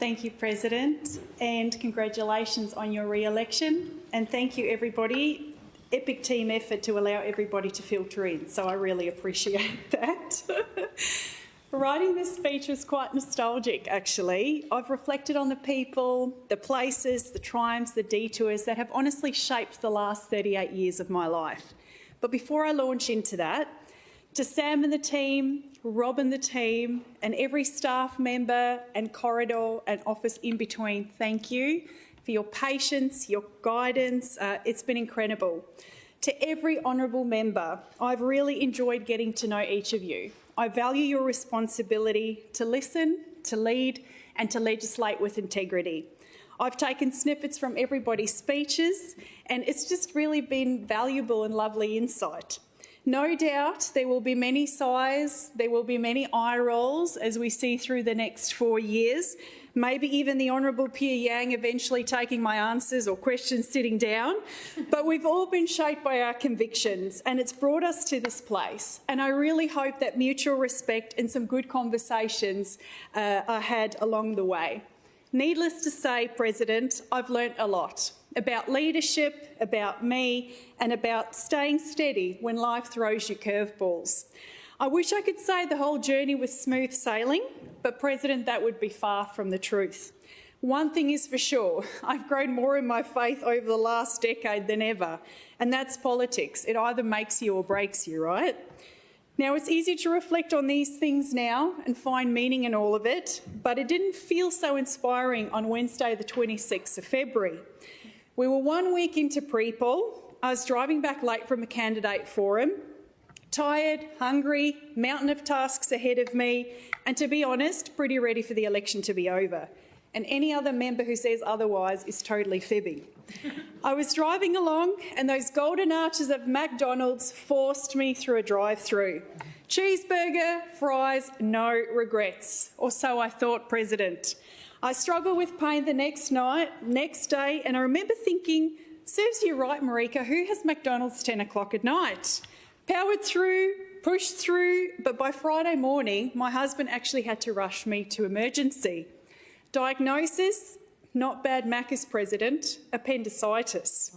Thank you, President, and congratulations on your re-election. And thank you, everybody. Epic team effort to allow everybody to filter in, so I really appreciate that. Writing this speech was quite nostalgic, actually. I've reflected on the people, the places, the triumphs, the detours that have honestly shaped the last 38 years of my life. But before I launch into that, to Sam and the team, Rob and the team, and every staff member and corridor and office in between, thank you for your patience, your guidance. It's been incredible. To every honourable member, I've really enjoyed getting to know each of you. I value your responsibility to listen, to lead, and to legislate with integrity. I've taken snippets from everybody's speeches, and it's just really been valuable and lovely insight. No doubt there will be many sighs, there will be many eye rolls as we see through the next 4 years, maybe even the Honourable Pierre Yang eventually taking my answers or questions sitting down. But we've all been shaped by our convictions, and it's brought us to this place. And I really hope that mutual respect and some good conversations are had along the way. Needless to say, President, I've learnt a lot about leadership, about me, and about staying steady when life throws you curveballs. I wish I could say the whole journey was smooth sailing, but President, that would be far from the truth. One thing is for sure, I've grown more in my faith over the last decade than ever, and that's politics. It either makes you or breaks you, right? Now, it's easy to reflect on these things now and find meaning in all of it, but it didn't feel so inspiring on Wednesday, the 26th of February. We were 1 week into pre-poll. I was driving back late from a candidate forum, tired, hungry, mountain of tasks ahead of me, and to be honest, pretty ready for the election to be over. And any other member who says otherwise is totally fibbing. I was driving along and those golden arches of McDonald's forced me through a drive-through. Cheeseburger, fries, no regrets. Or so I thought, President. I struggled with pain the next day, and I remember thinking, serves you right, Maryka, who has McDonald's 10 o'clock at night? Powered through, pushed through, but by Friday morning, my husband actually had to rush me to emergency. Diagnosis, not bad Macca's, President, appendicitis.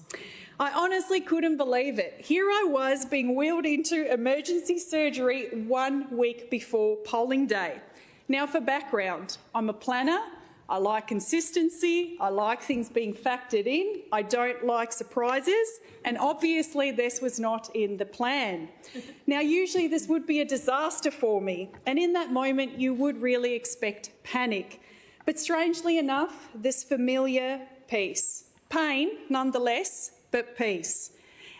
I honestly couldn't believe it. Here I was being wheeled into emergency surgery 1 week before polling day. Now for background, I'm a planner. I like consistency, I like things being factored in, I don't like surprises, and obviously this was not in the plan. Now usually this would be a disaster for me, and in that moment you would really expect panic. But strangely enough, this familiar peace. Pain nonetheless, but peace.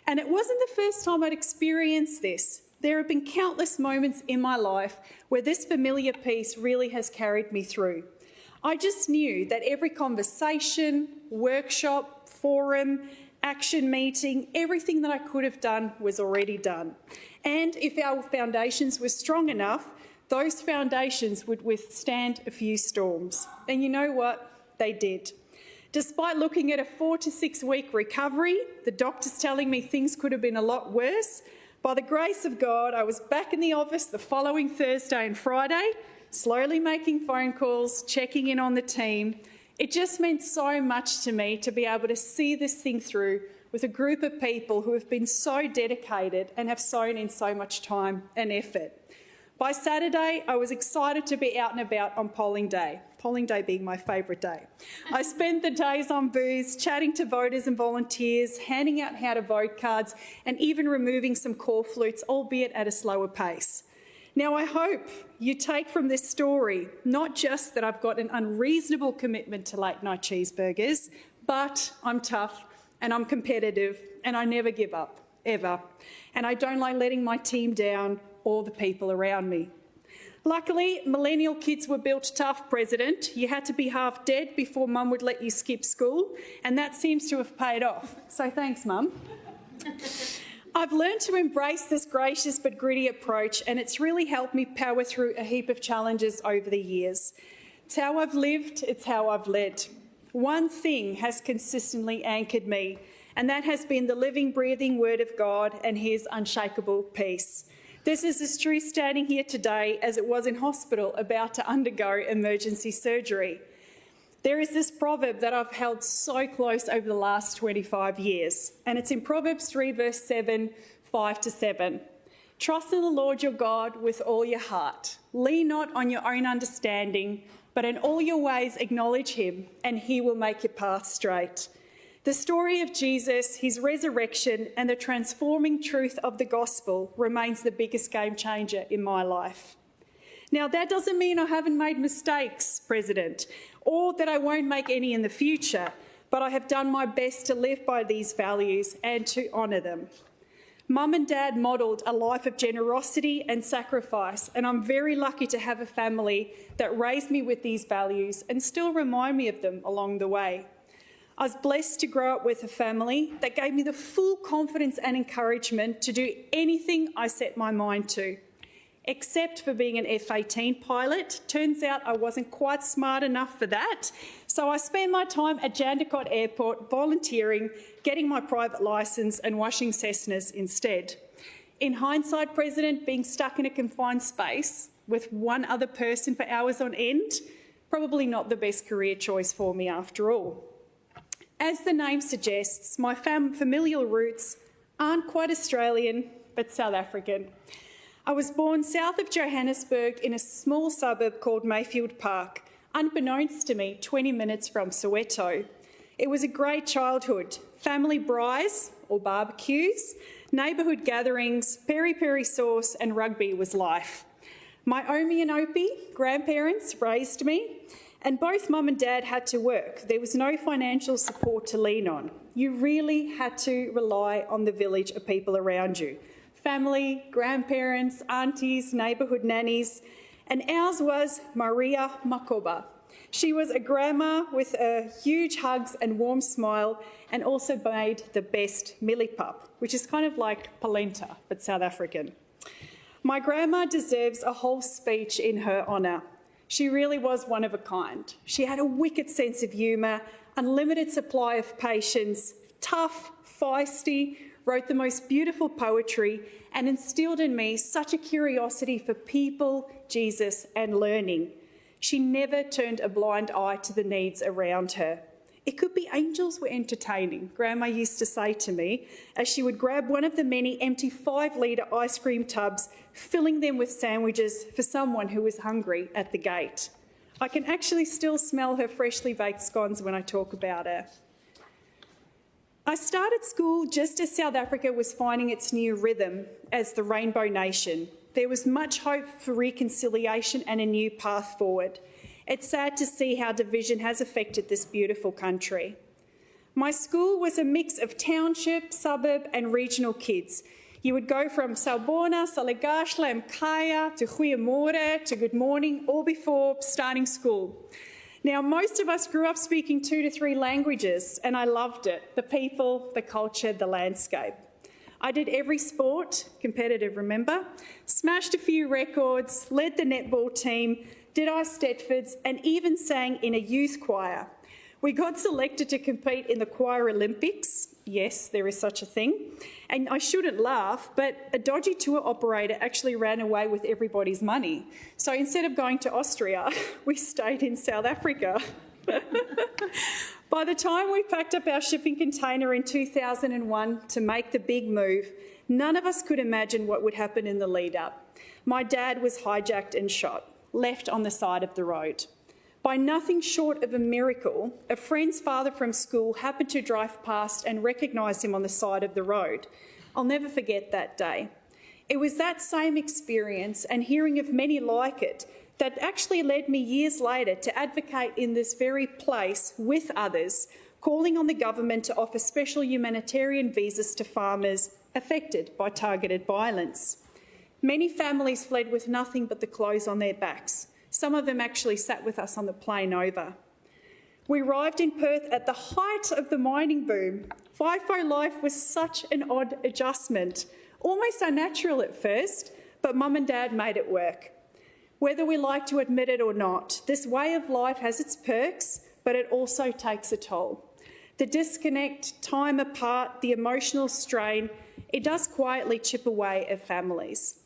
And it wasn't the first time I'd experienced this. There have been countless moments in my life where this familiar peace really has carried me through. I just knew that every conversation, workshop, forum, action meeting, everything that I could have done was already done. And if our foundations were strong enough, those foundations would withstand a few storms. And you know what? They did. Despite looking at a 4 to 6 week recovery, the doctors telling me things could have been a lot worse, by the grace of God, I was back in the office the following Thursday and Friday, slowly making phone calls, checking in on the team. It just meant so much to me to be able to see this thing through with a group of people who have been so dedicated and have sown in so much time and effort. By Saturday, I was excited to be out and about on polling day being my favourite day. I spent the days on booths, chatting to voters and volunteers, handing out how to vote cards, and even removing some call flutes, albeit at a slower pace. Now, I hope you take from this story not just that I've got an unreasonable commitment to late-night cheeseburgers, but I'm tough and I'm competitive and I never give up, ever. And I don't like letting my team down or the people around me. Luckily, millennial kids were built tough, President. You had to be half dead before Mum would let you skip school, and that seems to have paid off. So thanks, Mum. I've learned to embrace this gracious but gritty approach, and it's really helped me power through a heap of challenges over the years. It's how I've lived, it's how I've led. One thing has consistently anchored me, and that has been the living, breathing Word of God and His unshakable peace. This is as true standing here today as it was in hospital about to undergo emergency surgery. There is this proverb that I've held so close over the last 25 years, and it's in Proverbs 3, verse 7, 5 to 7. Trust in the Lord your God with all your heart. Lean not on your own understanding, but in all your ways acknowledge him, and he will make your path straight. The story of Jesus, his resurrection, and the transforming truth of the gospel remains the biggest game changer in my life. Now, that doesn't mean I haven't made mistakes, President, or that I won't make any in the future, but I have done my best to live by these values and to honour them. Mum and Dad modelled a life of generosity and sacrifice, and I'm very lucky to have a family that raised me with these values and still remind me of them along the way. I was blessed to grow up with a family that gave me the full confidence and encouragement to do anything I set my mind to. Except for being an F-18 pilot. Turns out I wasn't quite smart enough for that, so I spent my time at Jandakot Airport volunteering, getting my private licence and washing Cessnas instead. In hindsight, President, being stuck in a confined space with one other person for hours on end, probably not the best career choice for me after all. As the name suggests, my familial roots aren't quite Australian, but South African. I was born south of Johannesburg in a small suburb called Mayfield Park, unbeknownst to me, 20 minutes from Soweto. It was a great childhood. Family braais, or barbecues, neighbourhood gatherings, peri-peri sauce and rugby was life. My Omi and Opie, grandparents, raised me, and both Mum and Dad had to work. There was no financial support to lean on. You really had to rely on the village of people around you. Family, grandparents, aunties, neighbourhood nannies, and ours was Maria Makoba. She was a grandma with huge hugs and warm smile, and also made the best millipup, which is kind of like polenta, but South African. My grandma deserves a whole speech in her honour. She really was one of a kind. She had a wicked sense of humour, unlimited supply of patience, tough, feisty, wrote the most beautiful poetry, and instilled in me such a curiosity for people, Jesus, and learning. She never turned a blind eye to the needs around her. It could be angels were entertaining, Grandma used to say to me, as she would grab one of the many empty 5-litre ice cream tubs, filling them with sandwiches for someone who was hungry at the gate. I can actually still smell her freshly baked scones when I talk about her. I started school just as South Africa was finding its new rhythm as the Rainbow Nation. There was much hope for reconciliation and a new path forward. It's sad to see how division has affected this beautiful country. My school was a mix of township, suburb and regional kids. You would go from Sawubona, Salagashla, Mkaya to Goeiemorgen to Good Morning, all before starting school. Now, most of us grew up speaking 2 to 3 languages, and I loved it. The people, the culture, the landscape. I did every sport, competitive, remember? Smashed a few records, led the netball team, did our Stedfords, and even sang in a youth choir. We got selected to compete in the Choir Olympics. Yes, there is such a thing. And I shouldn't laugh, but a dodgy tour operator actually ran away with everybody's money. So instead of going to Austria, we stayed in South Africa. By the time we packed up our shipping container in 2001 to make the big move, none of us could imagine what would happen in the lead up. My dad was hijacked and shot, left on the side of the road. By nothing short of a miracle, a friend's father from school happened to drive past and recognised him on the side of the road. I'll never forget that day. It was that same experience and hearing of many like it that actually led me years later to advocate in this very place with others, calling on the government to offer special humanitarian visas to farmers affected by targeted violence. Many families fled with nothing but the clothes on their backs. Some of them actually sat with us on the plane over. We arrived in Perth at the height of the mining boom. FIFO life was such an odd adjustment, almost unnatural at first, but Mum and Dad made it work. Whether we like to admit it or not, this way of life has its perks, but it also takes a toll. The disconnect, time apart, the emotional strain, it does quietly chip away at families.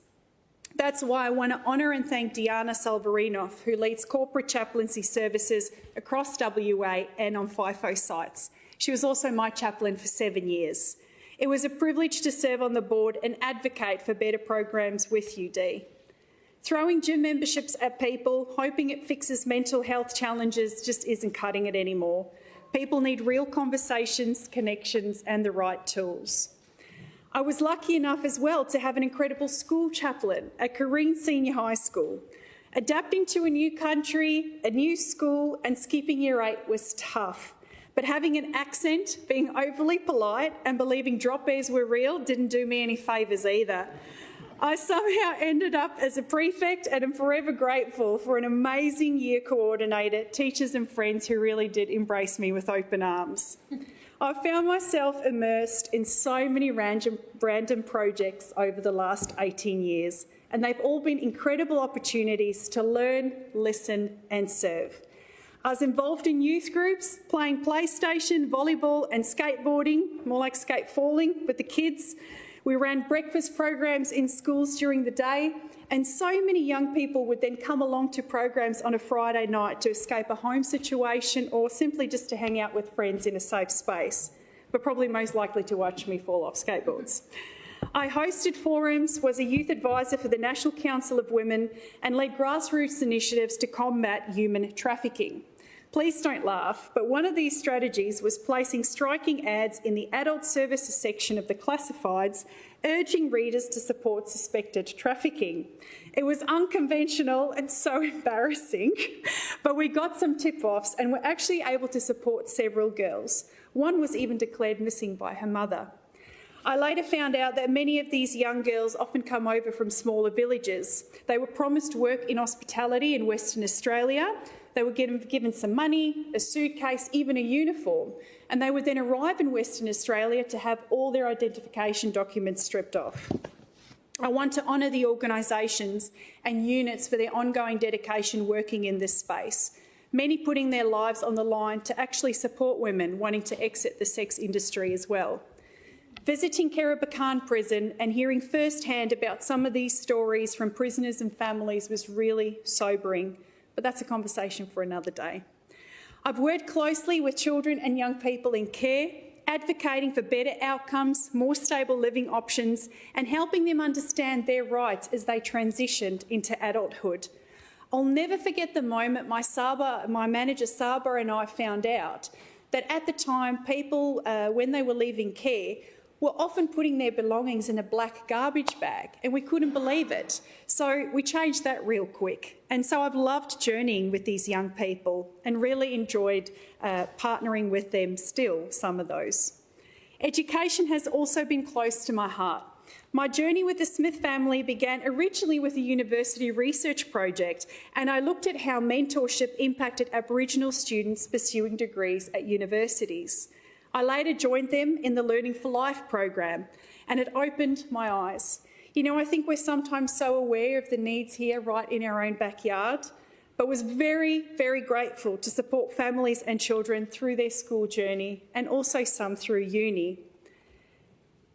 That's why I want to honour and thank Diana Salvarinov, who leads corporate chaplaincy services across WA and on FIFO sites. She was also my chaplain for 7 years. It was a privilege to serve on the board and advocate for better programs with you, Dee. Throwing gym memberships at people, hoping it fixes mental health challenges, just isn't cutting it anymore. People need real conversations, connections, and the right tools. I was lucky enough as well to have an incredible school chaplain at Corrine Senior High School. Adapting to a new country, a new school, and skipping year 8 was tough. But having an accent, being overly polite, and believing drop bears were real didn't do me any favours either. I somehow ended up as a prefect and am forever grateful for an amazing year coordinator, teachers and friends who really did embrace me with open arms. I've found myself immersed in so many random projects over the last 18 years, and they've all been incredible opportunities to learn, listen and serve. I was involved in youth groups, playing PlayStation, volleyball and skateboarding, more like skatefalling with the kids. We ran breakfast programs in schools during the day, and so many young people would then come along to programs on a Friday night to escape a home situation or simply just to hang out with friends in a safe space, but probably most likely to watch me fall off skateboards. I hosted forums, was a youth advisor for the National Council of Women, and led grassroots initiatives to combat human trafficking. Please don't laugh, but one of these strategies was placing striking ads in the adult services section of the classifieds, urging readers to support suspected trafficking. It was unconventional and so embarrassing, but we got some tip-offs and were actually able to support several girls. One was even declared missing by her mother. I later found out that many of these young girls often come over from smaller villages. They were promised work in hospitality in Western Australia. They were given some money, a suitcase, even a uniform, and they would then arrive in Western Australia to have all their identification documents stripped off. I want to honour the organisations and units for their ongoing dedication working in this space, many putting their lives on the line to actually support women wanting to exit the sex industry as well. Visiting Kerabakan prison and hearing firsthand about some of these stories from prisoners and families was really sobering. But that's a conversation for another day. I've worked closely with children and young people in care, advocating for better outcomes, more stable living options, and helping them understand their rights as they transitioned into adulthood. I'll never forget the moment my manager Saba and I found out that at the time people, when they were leaving care, were often putting their belongings in a black garbage bag, and we couldn't believe it. So we changed that real quick. And so I've loved journeying with these young people and really enjoyed partnering with them still, some of those. Education has also been close to my heart. My journey with the Smith family began originally with a university research project, and I looked at how mentorship impacted Aboriginal students pursuing degrees at universities. I later joined them in the Learning for Life program, and it opened my eyes. You know, I think we're sometimes so aware of the needs here right in our own backyard, but was very, very grateful to support families and children through their school journey and also some through uni.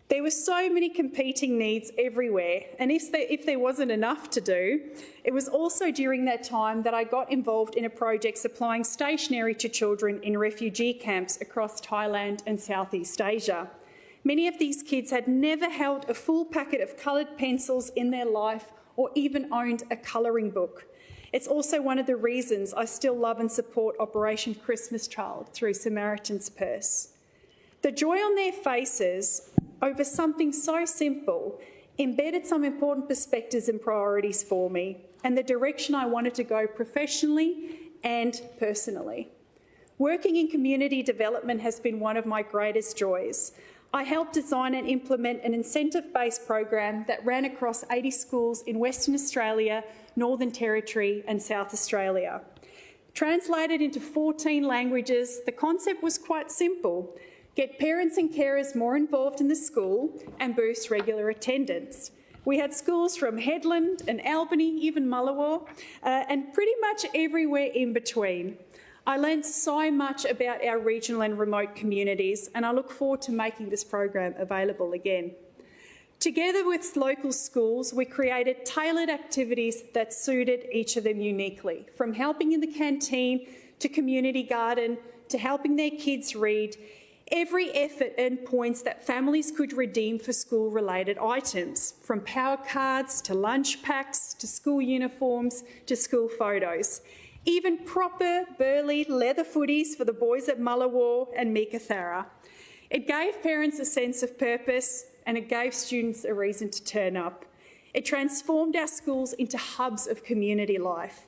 There were so many competing needs everywhere, and if there wasn't enough to do, it was also during that time that I got involved in a project supplying stationery to children in refugee camps across Thailand and Southeast Asia. Many of these kids had never held a full packet of coloured pencils in their life or even owned a colouring book. It's also one of the reasons I still love and support Operation Christmas Child through Samaritan's Purse. The joy on their faces over something so simple embedded some important perspectives and priorities for me and the direction I wanted to go professionally and personally. Working in community development has been one of my greatest joys. I helped design and implement an incentive-based program that ran across 80 schools in Western Australia, Northern Territory and South Australia. Translated into 14 languages, the concept was quite simple. Get parents and carers more involved in the school and boost regular attendance. We had schools from Headland and Albany, even Mullawa, and pretty much everywhere in between. I learned so much about our regional and remote communities, and I look forward to making this program available again. Together with local schools, we created tailored activities that suited each of them uniquely, from helping in the canteen to community garden to helping their kids read. Every effort earned points that families could redeem for school-related items, from power cards to lunch packs to school uniforms to school photos. Even proper burly leather footies for the boys at Mullawar and Meekatharra. It gave parents a sense of purpose and it gave students a reason to turn up. It transformed our schools into hubs of community life.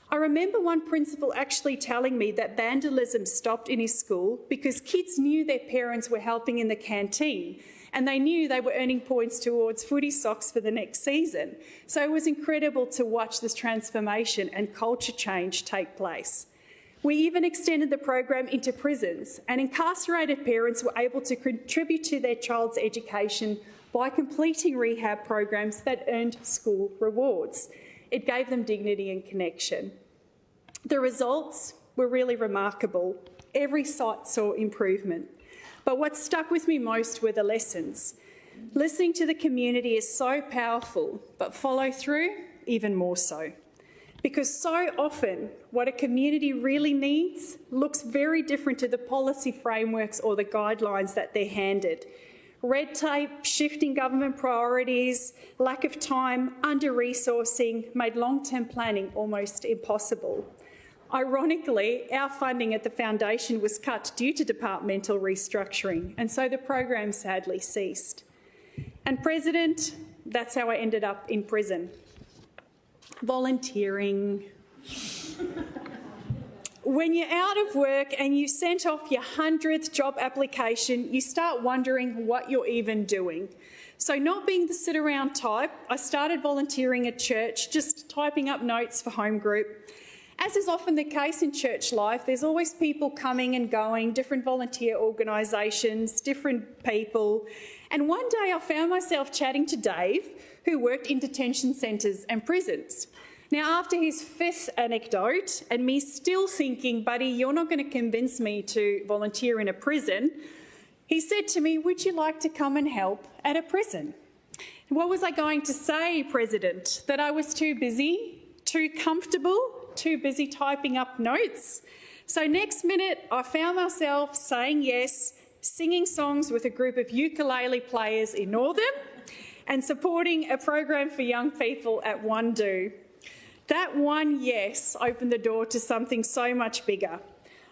I remember one principal actually telling me that vandalism stopped in his school because kids knew their parents were helping in the canteen and they knew they were earning points towards footy socks for the next season. So it was incredible to watch this transformation and culture change take place. We even extended the program into prisons, and incarcerated parents were able to contribute to their child's education by completing rehab programs that earned school rewards. It gave them dignity and connection. The results were really remarkable. Every site saw improvement. But what stuck with me most were the lessons. Listening to the community is so powerful, but follow through even more so. Because so often what a community really needs looks very different to the policy frameworks or the guidelines that they're handed. Red tape, shifting government priorities, lack of time, under-resourcing made long-term planning almost impossible. Ironically, our funding at the foundation was cut due to departmental restructuring, and so the program sadly ceased. And President, that's how I ended up in prison. Volunteering. When you're out of work and you sent off your 100th job application, you start wondering what you're even doing. So not being the sit-around type, I started volunteering at church, just typing up notes for home group. As is often the case in church life, there's always people coming and going, different volunteer organisations, different people. And one day I found myself chatting to Dave, who worked in detention centres and prisons. Now, after his fifth anecdote, and me still thinking, buddy, you're not going to convince me to volunteer in a prison, he said to me, would you like to come and help at a prison? What was I going to say, President? That I was too busy, too comfortable, too busy typing up notes? So next minute, I found myself saying yes, singing songs with a group of ukulele players in Northern and supporting a program for young people at Wandoo. That one yes opened the door to something so much bigger.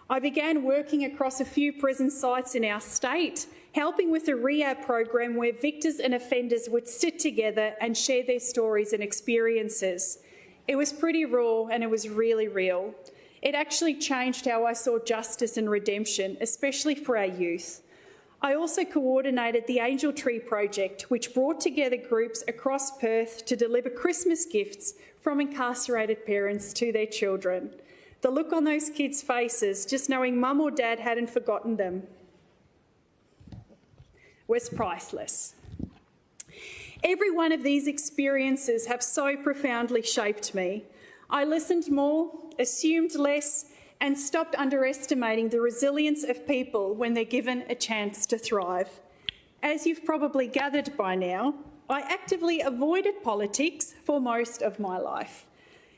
I began working across a few prison sites in our state, helping with a rehab program where victors and offenders would sit together and share their stories and experiences. It was pretty raw and it was really real. It actually changed how I saw justice and redemption, especially for our youth. I also coordinated the Angel Tree Project, which brought together groups across Perth to deliver Christmas gifts from incarcerated parents to their children. The look on those kids' faces, just knowing mum or dad hadn't forgotten them, was priceless. Every one of these experiences have so profoundly shaped me. I listened more, assumed less, and stopped underestimating the resilience of people when they're given a chance to thrive. As you've probably gathered by now, I actively avoided politics for most of my life.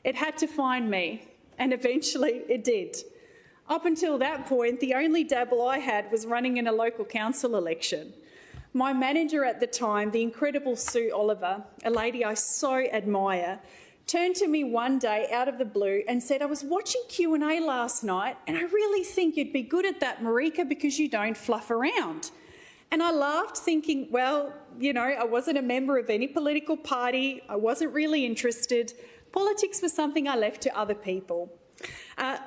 It had to find me, and eventually it did. Up until that point, the only dabble I had was running in a local council election. My manager at the time, the incredible Sue Oliver, a lady I so admire, turned to me one day out of the blue and said, I was watching Q&A last night and I really think you'd be good at that, Maryka, because you don't fluff around. And I laughed thinking, well, you know, I wasn't a member of any political party. I wasn't really interested. Politics was something I left to other people.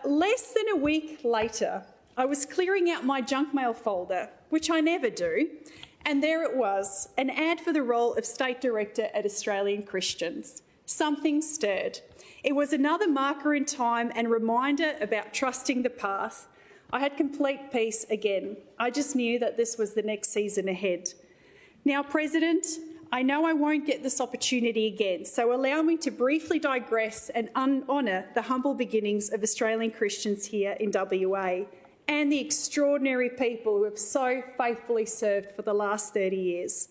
Less than a week later, I was clearing out my junk mail folder, which I never do, and there it was, an ad for the role of State Director at Australian Christians. Something stirred. It was another marker in time and reminder about trusting the path. I had complete peace again. I just knew that this was the next season ahead. Now, President, I know I won't get this opportunity again, so allow me to briefly digress and honour the humble beginnings of Australian Christians here in WA and the extraordinary people who have so faithfully served for the last 30 years.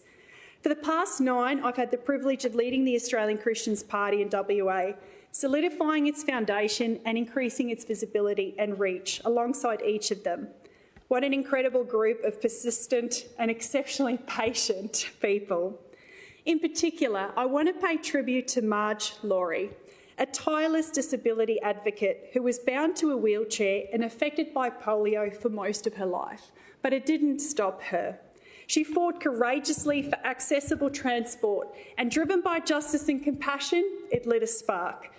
For the past 9, I've had the privilege of leading the Australian Christians Party in WA, solidifying its foundation and increasing its visibility and reach alongside each of them. What an incredible group of persistent and exceptionally patient people. In particular, I want to pay tribute to Marge Laurie, a tireless disability advocate who was bound to a wheelchair and affected by polio for most of her life, but it didn't stop her. She fought courageously for accessible transport, and driven by justice and compassion, it lit a spark.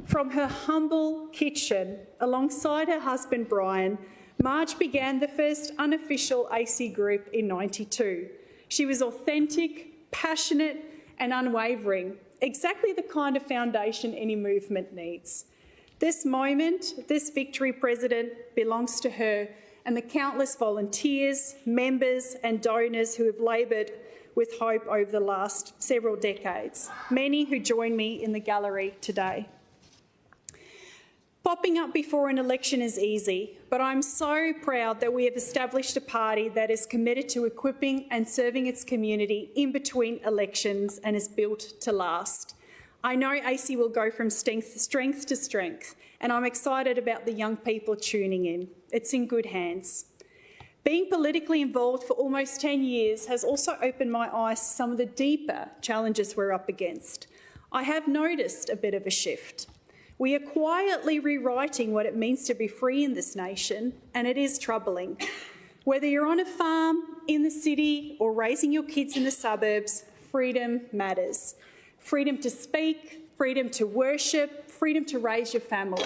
From her humble kitchen, alongside her husband Brian, Marge began the first unofficial AC group in '92. She was authentic, passionate and unwavering, exactly the kind of foundation any movement needs. This moment, this victory, President, belongs to her and the countless volunteers, members and donors who have laboured with hope over the last several decades, many who join me in the gallery today. Popping up before an election is easy, but I'm so proud that we have established a party that is committed to equipping and serving its community in between elections and is built to last. I know AC will go from strength to strength, and I'm excited about the young people tuning in. It's in good hands. Being politically involved for almost 10 years has also opened my eyes to some of the deeper challenges we're up against. I have noticed a bit of a shift. We are quietly rewriting what it means to be free in this nation, and it is troubling. Whether you're on a farm, in the city, or raising your kids in the suburbs, freedom matters. Freedom to speak, freedom to worship, freedom to raise your family.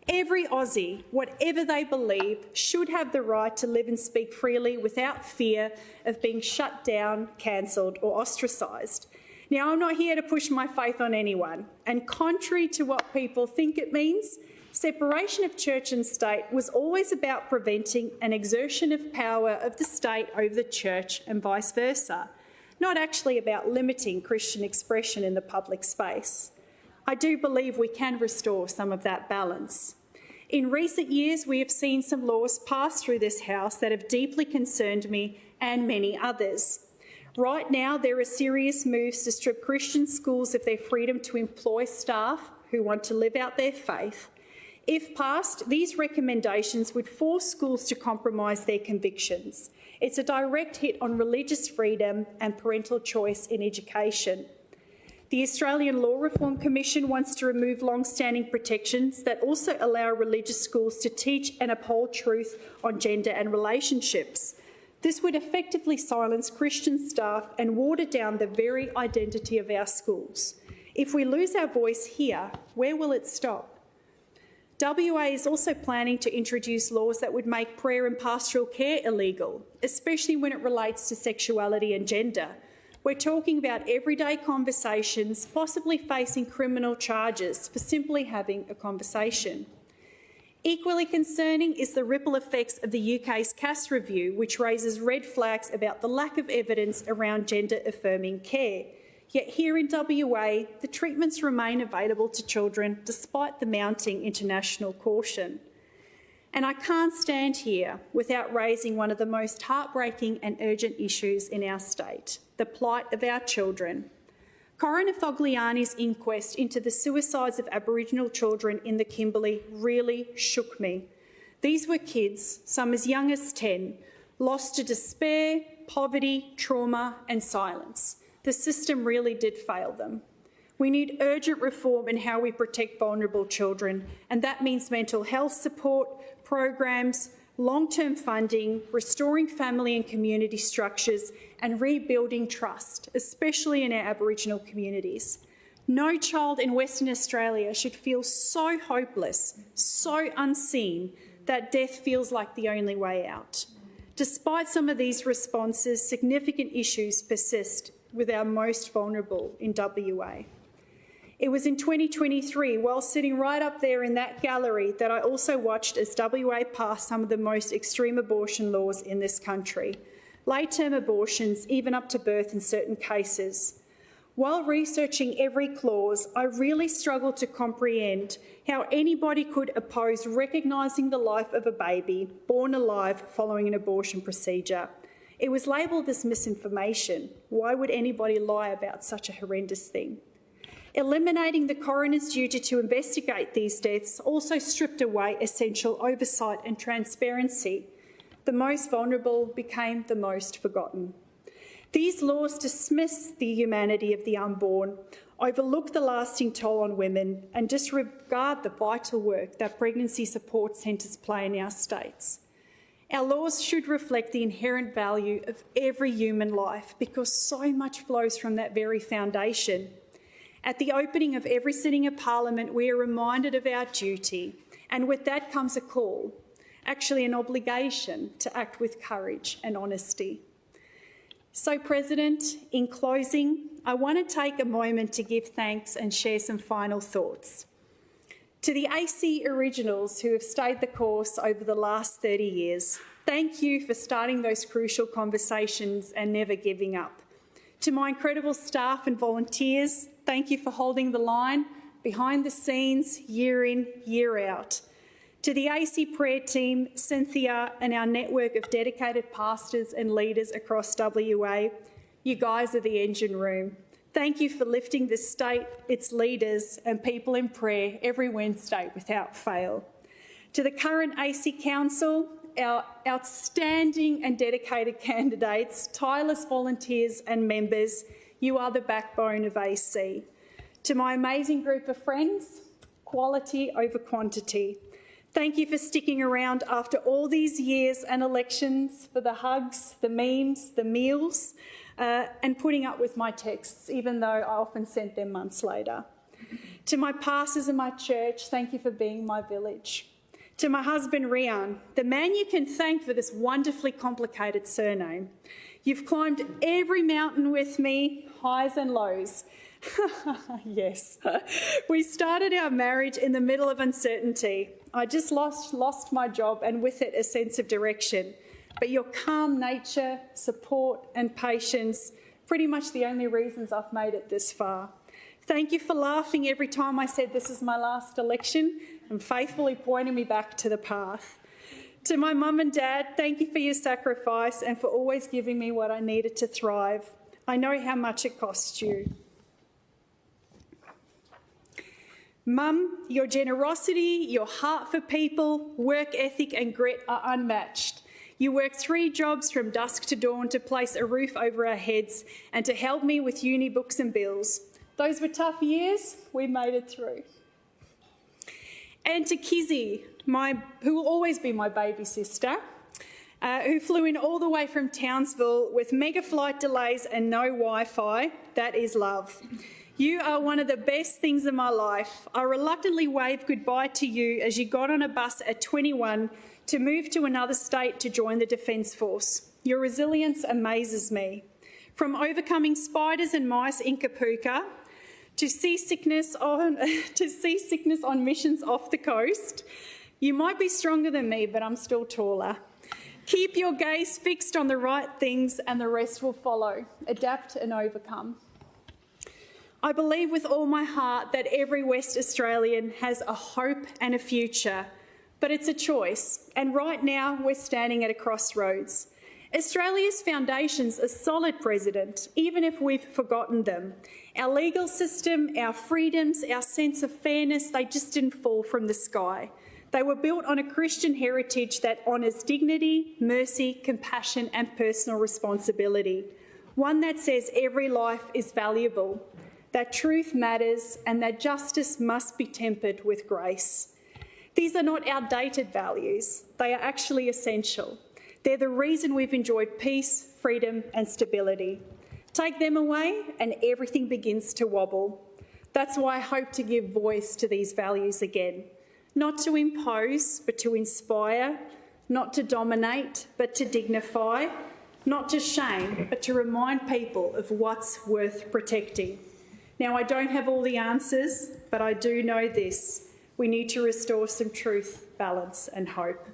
Every Aussie, whatever they believe, should have the right to live and speak freely without fear of being shut down, cancelled, or ostracised. Now, I'm not here to push my faith on anyone, and contrary to what people think it means, separation of church and state was always about preventing an exertion of power of the state over the church and vice versa, not actually about limiting Christian expression in the public space. I do believe we can restore some of that balance. In recent years, we have seen some laws passed through this House that have deeply concerned me and many others. Right now, there are serious moves to strip Christian schools of their freedom to employ staff who want to live out their faith. If passed, these recommendations would force schools to compromise their convictions. It's a direct hit on religious freedom and parental choice in education. The Australian Law Reform Commission wants to remove long-standing protections that also allow religious schools to teach and uphold truth on gender and relationships. This would effectively silence Christian staff and water down the very identity of our schools. If we lose our voice here, where will it stop? WA is also planning to introduce laws that would make prayer and pastoral care illegal, especially when it relates to sexuality and gender. We're talking about everyday conversations, possibly facing criminal charges for simply having a conversation. Equally concerning is the ripple effects of the UK's CAS review, which raises red flags about the lack of evidence around gender-affirming care. Yet here in WA, the treatments remain available to children despite the mounting international caution. And I can't stand here without raising one of the most heartbreaking and urgent issues in our state, the plight of our children. Coroner Fogliani's inquest into the suicides of Aboriginal children in the Kimberley really shook me. These were kids, some as young as 10, lost to despair, poverty, trauma and silence. The system really did fail them. We need urgent reform in how we protect vulnerable children, and that means mental health support, programs, long-term funding, restoring family and community structures, and rebuilding trust, especially in our Aboriginal communities. No child in Western Australia should feel so hopeless, so unseen, that death feels like the only way out. Despite some of these responses, significant issues persist with our most vulnerable in WA. It was in 2023, while sitting right up there in that gallery, that I also watched as WA passed some of the most extreme abortion laws in this country. Late-term abortions, even up to birth in certain cases. While researching every clause, I really struggled to comprehend how anybody could oppose recognising the life of a baby born alive following an abortion procedure. It was labelled as misinformation. Why would anybody lie about such a horrendous thing? Eliminating the coroner's duty to investigate these deaths also stripped away essential oversight and transparency. The most vulnerable became the most forgotten. These laws dismiss the humanity of the unborn, overlook the lasting toll on women, and disregard the vital work that pregnancy support centres play in our states. Our laws should reflect the inherent value of every human life because so much flows from that very foundation. At the opening of every sitting of Parliament, we are reminded of our duty, and with that comes a call, actually an obligation, to act with courage and honesty. So, President, in closing, I want to take a moment to give thanks and share some final thoughts. To the AC Originals who have stayed the course over the last 30 years, thank you for starting those crucial conversations and never giving up. To my incredible staff and volunteers, thank you for holding the line behind the scenes, year in, year out. To the AC prayer team, Cynthia, and our network of dedicated pastors and leaders across WA, you guys are the engine room. Thank you for lifting the state, its leaders and people in prayer every Wednesday without fail. To the current AC Council, our outstanding and dedicated candidates, tireless volunteers and members, you are the backbone of AC. To my amazing group of friends, quality over quantity. Thank you for sticking around after all these years and elections for the hugs, the memes, the meals, and putting up with my texts, even though I often sent them months later. To my pastors in my church, thank you for being my village. To my husband, Rian, the man you can thank for this wonderfully complicated surname. You've climbed every mountain with me, highs and lows. Yes. We started our marriage in the middle of uncertainty. I just lost my job and with it a sense of direction. But your calm nature, support and patience, pretty much the only reasons I've made it this far. Thank you for laughing every time I said this is my last election and faithfully pointing me back to the path. To my mum and dad, thank you for your sacrifice and for always giving me what I needed to thrive. I know how much it cost you. Mum, your generosity, your heart for people, work ethic and grit are unmatched. You worked 3 jobs from dusk to dawn to place a roof over our heads and to help me with uni books and bills. Those were tough years. We made it through. And to Kizzy, who will always be my baby sister, who flew in all the way from Townsville with mega flight delays and no Wi-Fi. That is love. You are one of the best things in my life. I reluctantly waved goodbye to you as you got on a bus at 21 to move to another state to join the Defence Force. Your resilience amazes me. From overcoming spiders and mice in Kapuka to seasickness on missions off the coast, you might be stronger than me, but I'm still taller. Keep your gaze fixed on the right things and the rest will follow. Adapt and overcome. I believe with all my heart that every West Australian has a hope and a future, but it's a choice, and right now we're standing at a crossroads. Australia's foundations are solid, President, even if we've forgotten them. Our legal system, our freedoms, our sense of fairness, they just didn't fall from the sky. They were built on a Christian heritage that honours dignity, mercy, compassion and personal responsibility. One that says every life is valuable, that truth matters and that justice must be tempered with grace. These are not outdated values, they are actually essential. They're the reason we've enjoyed peace, freedom and stability. Take them away and everything begins to wobble. That's why I hope to give voice to these values again. Not to impose, but to inspire, not to dominate, but to dignify, not to shame, but to remind people of what's worth protecting. Now, I don't have all the answers, but I do know this. We need to restore some truth, balance and hope.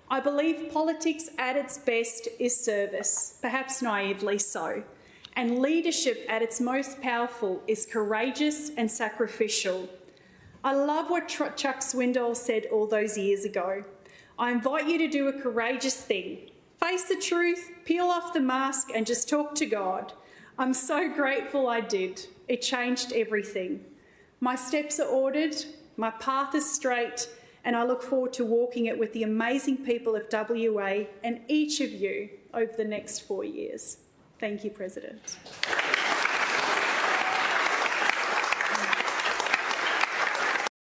I believe politics at its best is service, perhaps naively so, and leadership at its most powerful is courageous and sacrificial. I love what Chuck Swindoll said all those years ago. I invite you to do a courageous thing. Face the truth, peel off the mask and just talk to God. I'm so grateful I did. It changed everything. My steps are ordered, my path is straight, and I look forward to walking it with the amazing people of WA and each of you over the next 4 years. Thank you, President.